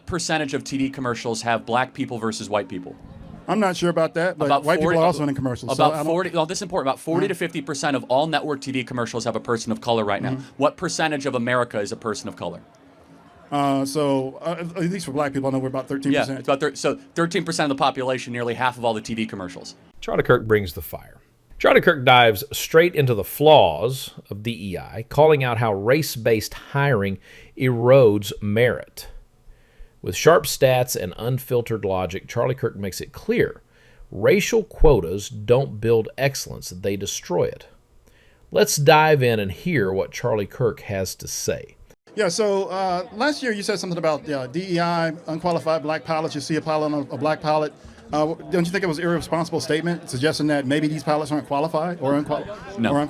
percentage of TV commercials have black people versus white people? I'm not sure about that, but About white 40 people are also in commercials. About 40. Well, this is important. About 40 to 50% of all network TV commercials have a person of color right now. What percentage of America is a person of color? At least for black people, I know we're about 13%. Yeah, it's about so 13% of the population, nearly half of all the TV commercials. Charlie Kirk brings the fire. Charlie Kirk dives straight into the flaws of DEI, calling out how race-based hiring erodes merit. With sharp stats and unfiltered logic, Charlie Kirk makes it clear racial quotas don't build excellence, they destroy it. Let's dive in and hear what Charlie Kirk has to say. Yeah, so last year you said something about DEI, unqualified black pilots. You see a pilot on a black pilot. Don't you think it was an irresponsible statement suggesting that maybe these pilots aren't qualified or unqualified? No.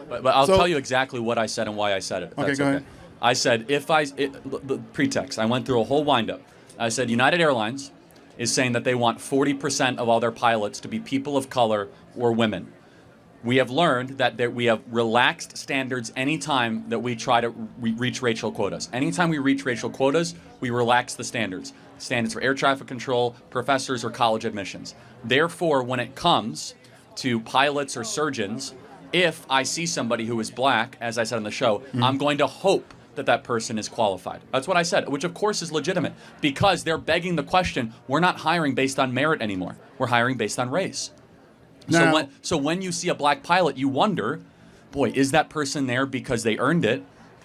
But I'll tell you exactly what I said and why I said it. Okay, go ahead. I said, the pretext, I went through a whole windup. I said United Airlines is saying that they want 40% of all their pilots to be people of color or women. We have learned that we have relaxed standards anytime that we try to reach racial quotas. Anytime we reach racial quotas, we relax the standards. Standards for air traffic control, professors, or college admissions. Therefore, when it comes to pilots or surgeons, if I see somebody who is black, as I said on the show, I'm going to hope that person is qualified. That's what I said, which of course is legitimate, because they're begging the question, we're not hiring based on merit anymore. We're hiring based on race. Now, So when you see a black pilot, you wonder, boy, is that person there because they earned it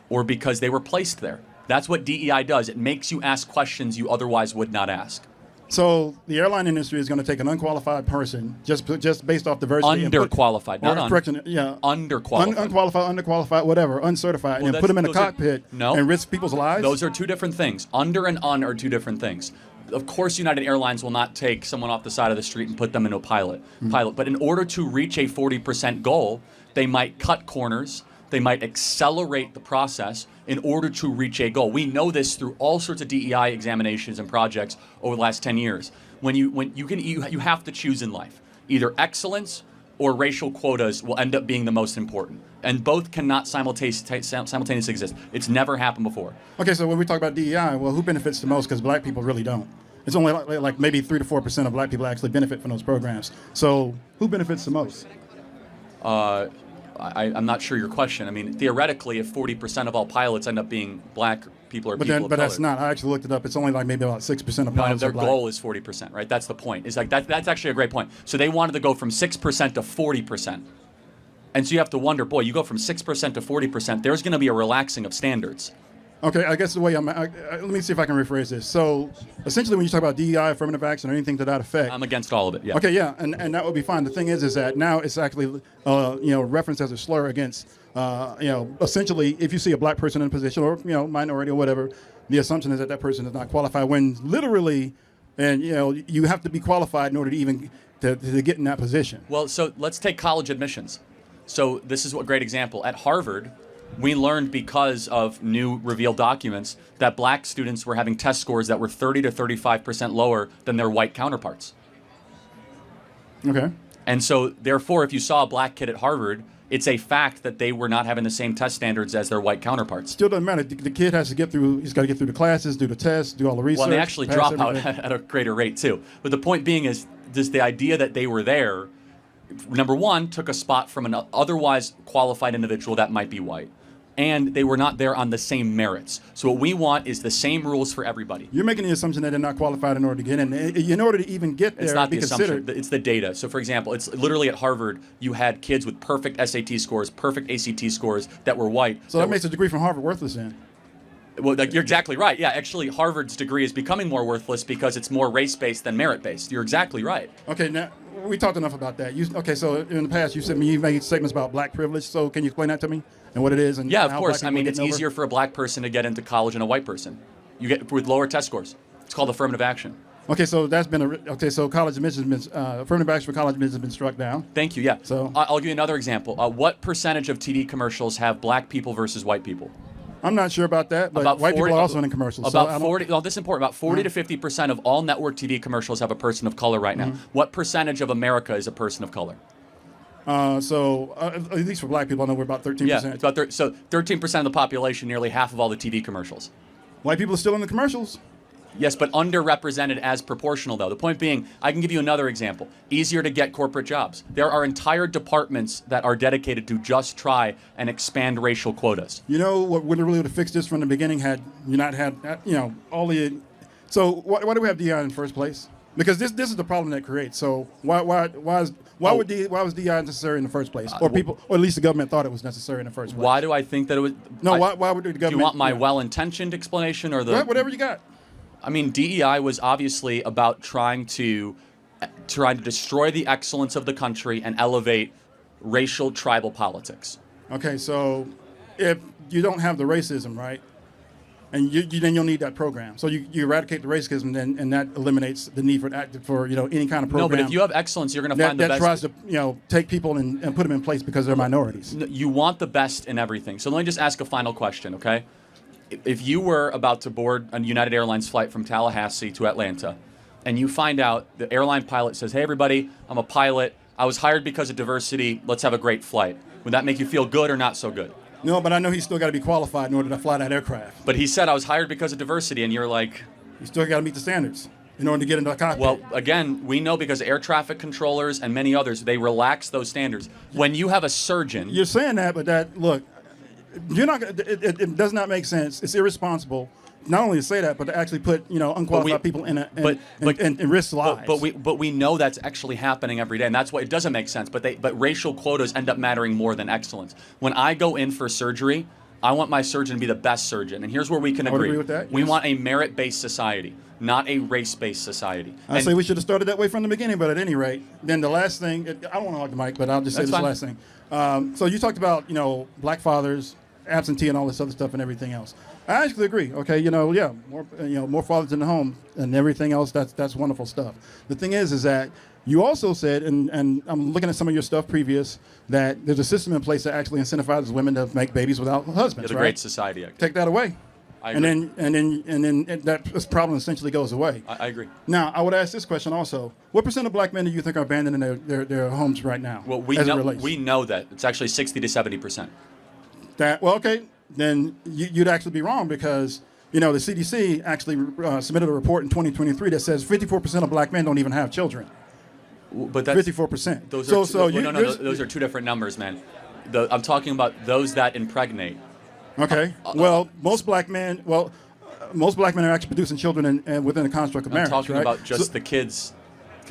or because they were placed there? That's what DEI does. It makes you ask questions you otherwise would not ask. So the airline industry is going to take an unqualified person just based off diversity. Underqualified, not underqualified. Unqualified. Underqualified, whatever, uncertified, and put them in a cockpit and risk people's lives? Those are two different things. Under and un are two different things. Of course, United Airlines will not take someone off the side of the street and put them into a pilot. But in order to reach a 40% goal, they might cut corners. They might accelerate the process in order to reach a goal. We know this through all sorts of DEI examinations and projects over the last 10 years. You have to choose in life. Either excellence or racial quotas will end up being the most important. And both cannot simultaneously exist. It's never happened before. Okay, so when we talk about DEI, well, who benefits the most? Because black people really don't. It's only like maybe 3 to 4% of black people actually benefit from those programs. So who benefits the most? I'm not sure your question. I mean, theoretically, if 40% of all pilots end up being black people or people of color. But that's not. I actually looked it up. It's only like maybe about 6% of pilots their are black. goal is 40%, right? That's the point. It's like that's actually a great point. So they wanted to go from 6% to 40%. And so you have to wonder, boy, you go from 6% to 40%, there's going to be a relaxing of standards. Okay, I guess the way let me see if I can rephrase this. So essentially when you talk about DEI, affirmative action, or anything to that effect. I'm against all of it, yeah. Okay, yeah, and that would be fine. The thing is that now it's actually, referenced as a slur against, essentially if you see a black person in a position or, minority or whatever, the assumption is that person is not qualified when literally, and, you have to be qualified in order to even to get in that position. Well, so let's take college admissions. So this is a great example. At Harvard, we learned because of new revealed documents that black students were having test scores that were 30 to 35% lower than their white counterparts. Okay. And so, therefore, if you saw a black kid at Harvard, it's a fact that they were not having the same test standards as their white counterparts. Still doesn't matter. The kid has to he's got to get through the classes, do the tests, do all the research. Well, they actually drop out at a greater rate, too. But the point being is just the idea that they were there, number one, took a spot from an otherwise qualified individual that might be white. And they were not there on the same merits. So what we want is the same rules for everybody. You're making the assumption that they're not qualified in order to get in. In order to even get there, it's not the assumption. It's the data. So, for example, it's literally at Harvard, you had kids with perfect SAT scores, perfect ACT scores that were white. So that makes a degree from Harvard worthless then. Well, you're exactly right. Yeah, actually, Harvard's degree is becoming more worthless because it's more race-based than merit-based. You're exactly right. Okay, now we talked enough about that. So in the past, you made statements about black privilege. So can you explain that to me and what it is? And yeah, of course. I mean, it's easier for a black person to get into college than a white person. You get with lower test scores. It's called affirmative action. Okay, so that's been so college admissions has been affirmative action for college admissions has been struck down. Thank you. Yeah. So I'll give you another example. What percentage of TV commercials have black people versus white people? I'm not sure about that, but white people are also in commercials. About 40. Well, this is important. About 40 to 50% of all network TV commercials have a person of color right now. What percentage of America is a person of color? At least for black people, I know we're about 13%. Yeah, it's about 13% of the population, nearly half of all the TV commercials. White people are still in the commercials. Yes, but underrepresented as proportional, though. The point being, I can give you another example. Easier to get corporate jobs. There are entire departments that are dedicated to just try and expand racial quotas. You know what would really would have fixed this from the beginning had you not had, all the. So why do we have DEI in the first place? Because this is the problem that creates. So why was DEI necessary in the first place? Or people, or at least the government thought it was necessary in the first place. Why do I think that it was? No, why would the government? Do you want my well-intentioned explanation or the? Whatever you got. I mean, DEI was obviously about trying to destroy the excellence of the country and elevate racial tribal politics. Okay, so if you don't have the racism, right, and then you'll need that program. So you eradicate the racism, and that eliminates the need for any kind of program. No, but if you have excellence, you're going to find the best. That tries to take people and put them in place because they're minorities. You want the best in everything. So let me just ask a final question, okay? If you were about to board a United Airlines flight from Tallahassee to Atlanta, and you find out the airline pilot says, "Hey, everybody, I'm a pilot. I was hired because of diversity. Let's have a great flight." Would that make you feel good or not so good? No, but I know he's still got to be qualified in order to fly that aircraft. But he said, "I was hired because of diversity," and you're like... You still got to meet the standards in order to get into the cockpit. Well, again, we know because air traffic controllers and many others, they relax those standards. When you have a surgeon... You're saying that, but look... You're not. It does not make sense. It's irresponsible, not only to say that, but to actually put unqualified people in and risk lives. But we know that's actually happening every day, and that's why it doesn't make sense. But racial quotas end up mattering more than excellence. When I go in for surgery, I want my surgeon to be the best surgeon, and here's where we can agree. I would agree with that. We yes. want a merit-based society, not a race-based society. I say we should have started that way from the beginning. But at any rate, then the last thing. I don't want to hog the mic, but I'll just say this last thing. So you talked about black fathers, absentee, and all this other stuff and everything else. I actually agree. Okay, more fathers in the home and everything else. That's wonderful stuff. The thing is that you also said, and I'm looking at some of your stuff previous, that there's a system in place that actually incentivizes women to make babies without husbands. It's a great society. Take that away. I agree. And then that problem essentially goes away. I agree. Now, I would ask this question also: what percent of black men do you think are abandoning their homes right now? Well, we know that it's actually 60 to 70%. Okay, then you'd actually be wrong because the CDC actually submitted a report in 2023 that says 54% of black men don't even have children. But that's 54%. Those are two different numbers, man. I'm talking about those that impregnate. Okay. Most black men are actually producing children within the construct of marriage. I'm talking right? about just the kids.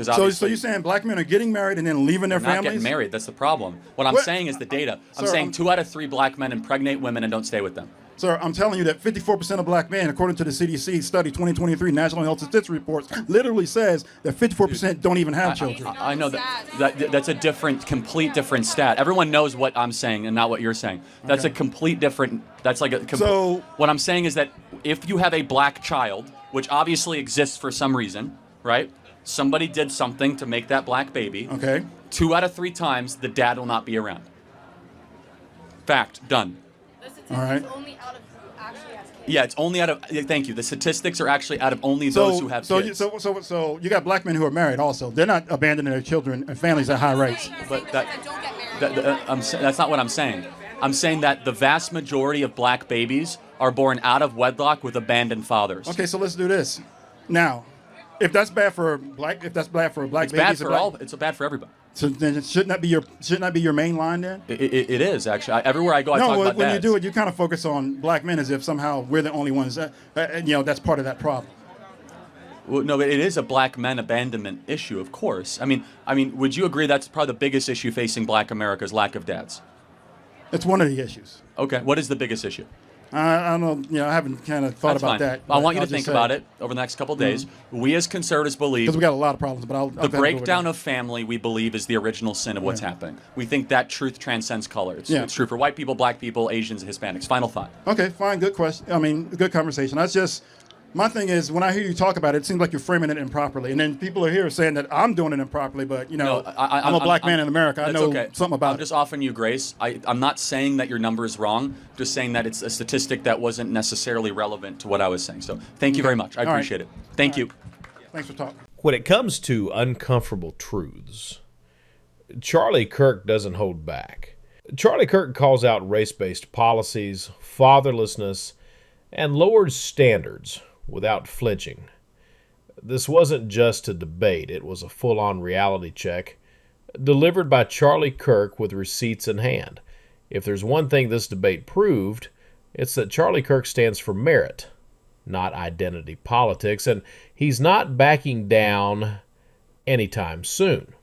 So you're saying black men are getting married and then leaving their families? Not getting married. That's the problem. What I'm saying is the data. I'm saying 2 out of 3 black men impregnate women and don't stay with them. Sir, I'm telling you that 54% of black men, according to the CDC study 2023 National Health Statistics Reports, literally says that 54% don't even have children. I know that's a complete different stat. Everyone knows what I'm saying and not what you're saying. That's a complete different. That's like a. So what I'm saying is that if you have a black child, which obviously exists for some reason, right? Somebody did something to make that black baby. Okay. 2 out of 3 times, the dad will not be around. Fact. Done. All right. Only out of who actually has kids. Yeah, it's only out of. Thank you. The statistics are actually out of only those who have kids. So you got black men who are married also. They're not abandoning their children and families at high rates. But that's not what I'm saying. I'm saying that the vast majority of black babies are born out of wedlock with abandoned fathers. Okay, so let's do this. Now, if that's bad for black babies, It's bad for everybody. So then shouldn't that be your main line then? It is actually. Everywhere I go, I talk about when dads. you do it, you kind of focus on black men as if somehow we're the only ones that, that's part of that problem. Well, no, but it is a black men abandonment issue, of course. I mean, would you agree that's probably the biggest issue facing black America is lack of dads? It's one of the issues. Okay, what is the biggest issue? I don't know. I haven't kind of thought about that. I want you to think about it over the next couple of days. Mm-hmm. We as conservatives believe because we got a lot of problems, but the breakdown of family we believe is the original sin of what's happening. We think that truth transcends color. It's true for white people, black people, Asians, Hispanics. Final thought. Okay, fine. Good question. Good conversation. That's just. My thing is, when I hear you talk about it, it seems like you're framing it improperly. And then people are here saying that I'm doing it improperly, but, I'm a black man in America. I know something about it. I'm just offering you grace. I'm not saying that your number is wrong. I'm just saying that it's a statistic that wasn't necessarily relevant to what I was saying. So thank you very much. I appreciate it. Thank you. Thanks for talking. When it comes to uncomfortable truths, Charlie Kirk doesn't hold back. Charlie Kirk calls out race-based policies, fatherlessness, and lowers standards without flinching. This wasn't just a debate, it was a full-on reality check, delivered by Charlie Kirk with receipts in hand. If there's one thing this debate proved, it's that Charlie Kirk stands for merit, not identity politics, and he's not backing down anytime soon.